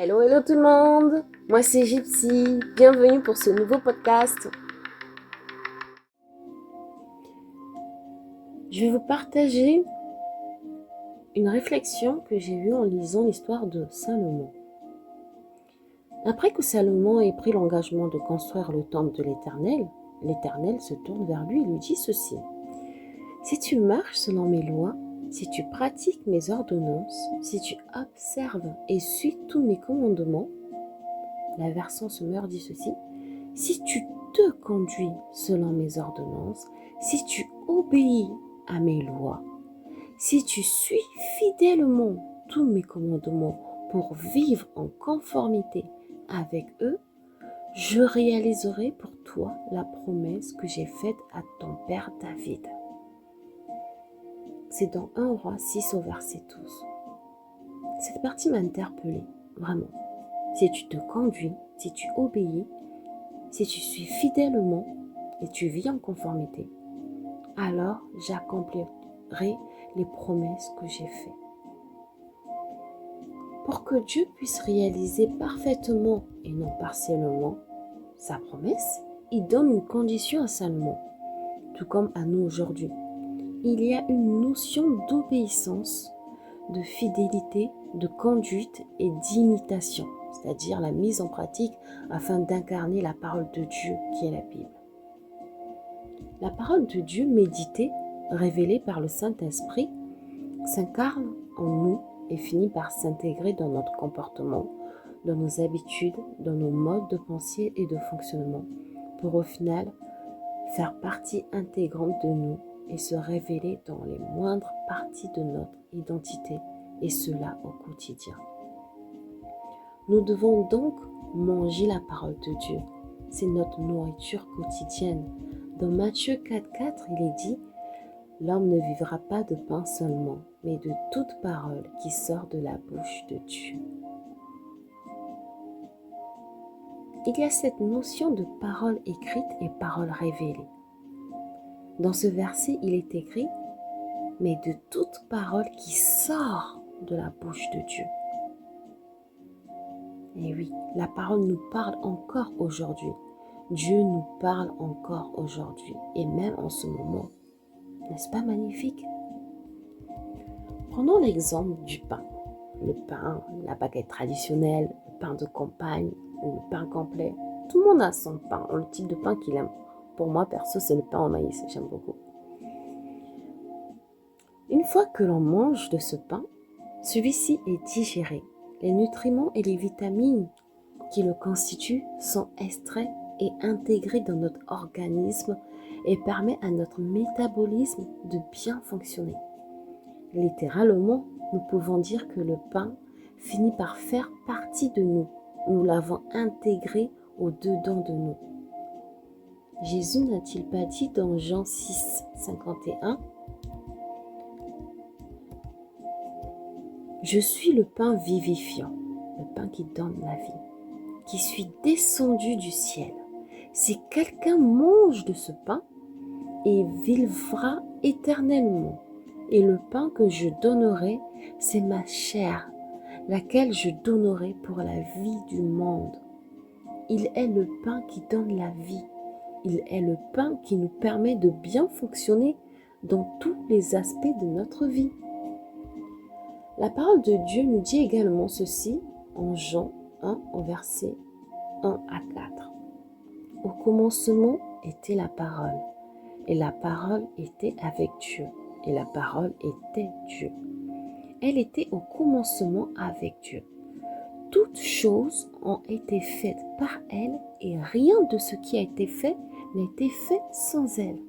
Hello, hello tout le monde. Moi c'est Gypsy. Bienvenue pour ce nouveau podcast. Je vais vous partager une réflexion que j'ai eue en lisant l'histoire de Salomon. Après que Salomon ait pris l'engagement de construire le temple de l'Éternel, l'Éternel se tourne vers lui et lui dit ceci. Si tu marches selon mes lois, si tu pratiques mes ordonnances, si tu observes et suis tous mes commandements, la version Sommaire dit ceci, si tu te conduis selon mes ordonnances, si tu obéis à mes lois, si tu suis fidèlement tous mes commandements pour vivre en conformité avec eux, je réaliserai pour toi la promesse que j'ai faite à ton père David. C'est dans 1 Roi 6 au verset 12. Cette partie m'a interpellée, vraiment. Si tu te conduis, si tu obéis, si tu suis fidèlement et tu vis en conformité, alors j'accomplirai les promesses que j'ai faites. Pour que Dieu puisse réaliser parfaitement et non partiellement sa promesse, il donne une condition à Salomon, tout comme à nous aujourd'hui. Il y a une notion d'obéissance, de fidélité, de conduite et d'imitation, c'est-à-dire la mise en pratique afin d'incarner la parole de Dieu qui est la Bible. La parole de Dieu méditée, révélée par le Saint-Esprit, s'incarne en nous et finit par s'intégrer dans notre comportement, dans nos habitudes, dans nos modes de pensée et de fonctionnement, pour au final faire partie intégrante de nous et se révéler dans les moindres parties de notre identité, et cela au quotidien. Nous devons donc manger la parole de Dieu. C'est notre nourriture quotidienne. Dans Matthieu 4,4, il est dit « L'homme ne vivra pas de pain seulement, mais de toute parole qui sort de la bouche de Dieu. » Il y a cette notion de parole écrite et parole révélée. Dans ce verset, il est écrit « Mais de toute parole qui sort de la bouche de Dieu. » Et oui, la parole nous parle encore aujourd'hui. Dieu nous parle encore aujourd'hui et même en ce moment. N'est-ce pas magnifique? Prenons l'exemple du pain. Le pain, la baguette traditionnelle, le pain de campagne ou le pain complet. Tout le monde a son pain, le type de pain qu'il aime. Pour moi, perso, c'est le pain au maïs, j'aime beaucoup. Une fois que l'on mange de ce pain, celui-ci est digéré. Les nutriments et les vitamines qui le constituent sont extraits et intégrés dans notre organisme et permet à notre métabolisme de bien fonctionner. Littéralement, nous pouvons dire que le pain finit par faire partie de nous. Nous l'avons intégré au-dedans de nous. Jésus n'a-t-il pas dit dans Jean 6, 51 « Je suis le pain vivifiant, le pain qui donne la vie, qui suis descendu du ciel. Si quelqu'un mange de ce pain, il vivra éternellement. Et le pain que je donnerai, c'est ma chair, laquelle je donnerai pour la vie du monde. Il est le pain qui donne la vie. Il est le pain qui nous permet de bien fonctionner dans tous les aspects de notre vie. La parole de Dieu nous dit également ceci en Jean 1 au verset 1 à 4. Au commencement était la parole, et la parole était avec Dieu, et la parole était Dieu. Elle était au commencement avec Dieu. Toutes choses ont été faites par elle, et rien de ce qui a été fait n'a été fait sans elle.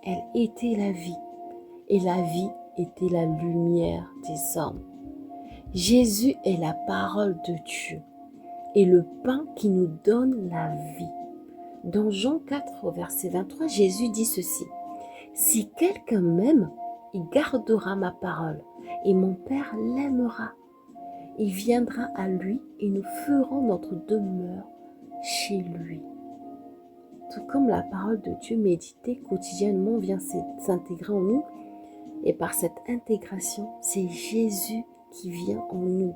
Elle était la vie, et la vie était la lumière des hommes. Jésus est la parole de Dieu et le pain qui nous donne la vie. Dans Jean 4, au verset 23, Jésus dit ceci. « Si quelqu'un m'aime, il gardera ma parole et mon Père l'aimera. Il viendra à lui et nous ferons notre demeure chez lui. » Tout comme la parole de Dieu méditée quotidiennement vient s'intégrer en nous, et par cette intégration, c'est Jésus qui vient en nous.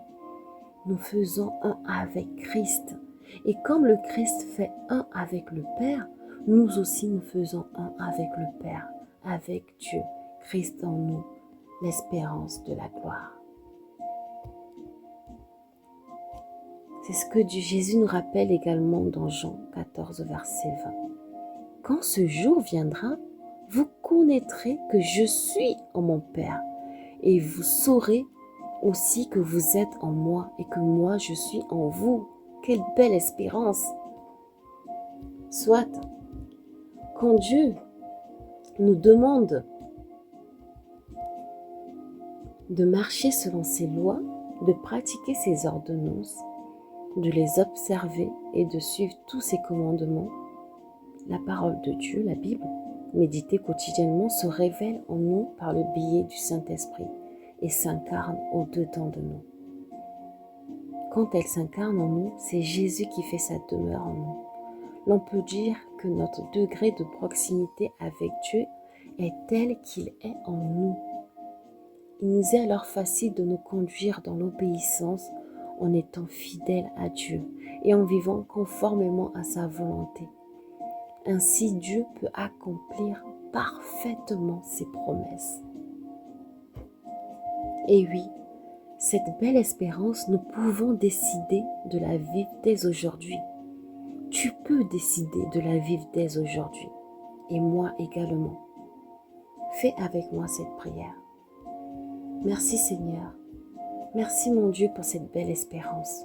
nous faisons un avec Christ. Et comme le Christ fait un avec le Père, nous aussi nous faisons un avec le Père, avec Dieu, Christ en nous, l'espérance de la gloire. C'est ce que Jésus nous rappelle également dans Jean 14, verset 20. Quand ce jour viendra, vous connaîtrez que je suis en mon Père, et vous saurez aussi que vous êtes en moi et que moi je suis en vous. Quelle belle espérance! Soit, quand Dieu nous demande de marcher selon ses lois, de pratiquer ses ordonnances, de les observer et de suivre tous ses commandements, la parole de Dieu, la Bible, méditée quotidiennement, se révèle en nous par le biais du Saint-Esprit et s'incarne au-dedans de nous. Quand elle s'incarne en nous, c'est Jésus qui fait sa demeure en nous. L'on peut dire que notre degré de proximité avec Dieu est tel qu'il est en nous. Il nous est alors facile de nous conduire dans l'obéissance en étant fidèles à Dieu et en vivant conformément à sa volonté. Ainsi, Dieu peut accomplir parfaitement ses promesses. Et oui, cette belle espérance, nous pouvons décider de la vivre dès aujourd'hui. Tu peux décider de la vivre dès aujourd'hui, et moi également. Fais avec moi cette prière. Merci Seigneur. Merci mon Dieu pour cette belle espérance.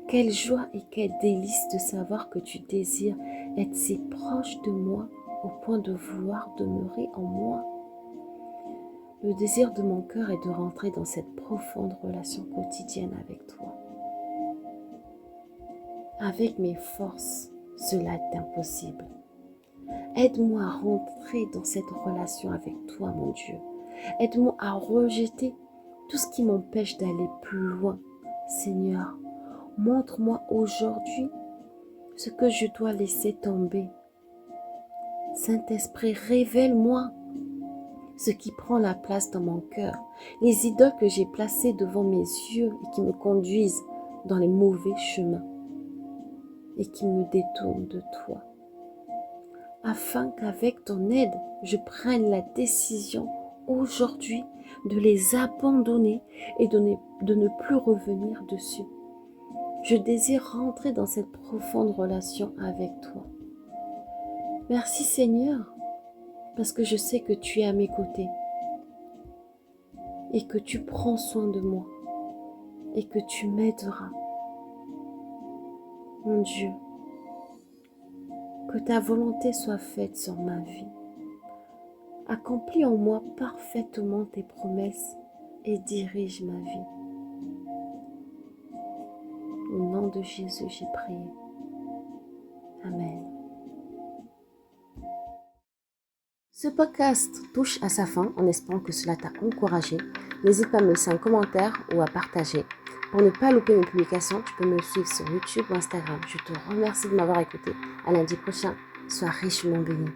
Quelle joie et quel délice de savoir que tu désires être si proche de moi au point de vouloir demeurer en moi. Le désir de mon cœur est de rentrer dans cette profonde relation quotidienne avec toi. Avec mes forces, cela est impossible. Aide-moi à rentrer dans cette relation avec toi, mon Dieu. Aide-moi à rejeter tout ce qui m'empêche d'aller plus loin. Seigneur, montre-moi aujourd'hui ce que je dois laisser tomber. Saint-Esprit, révèle-moi ce qui prend la place dans mon cœur, les idoles que j'ai placées devant mes yeux et qui me conduisent dans les mauvais chemins et qui me détournent de toi. Afin qu'avec ton aide, je prenne la décision aujourd'hui de les abandonner et de ne plus revenir dessus. Je désire rentrer dans cette profonde relation avec toi. Merci Seigneur, parce que je sais que tu es à mes côtés et que tu prends soin de moi et que tu m'aideras. Mon Dieu, que ta volonté soit faite sur ma vie. Accomplis en moi parfaitement tes promesses et dirige ma vie. Au nom de Jésus, j'ai prié. Amen. Ce podcast touche à sa fin en espérant que cela t'a encouragé. N'hésite pas à me laisser un commentaire ou à partager. Pour ne pas louper mes publications, tu peux me suivre sur YouTube ou Instagram. Je te remercie de m'avoir écouté. À lundi prochain. Sois richement béni.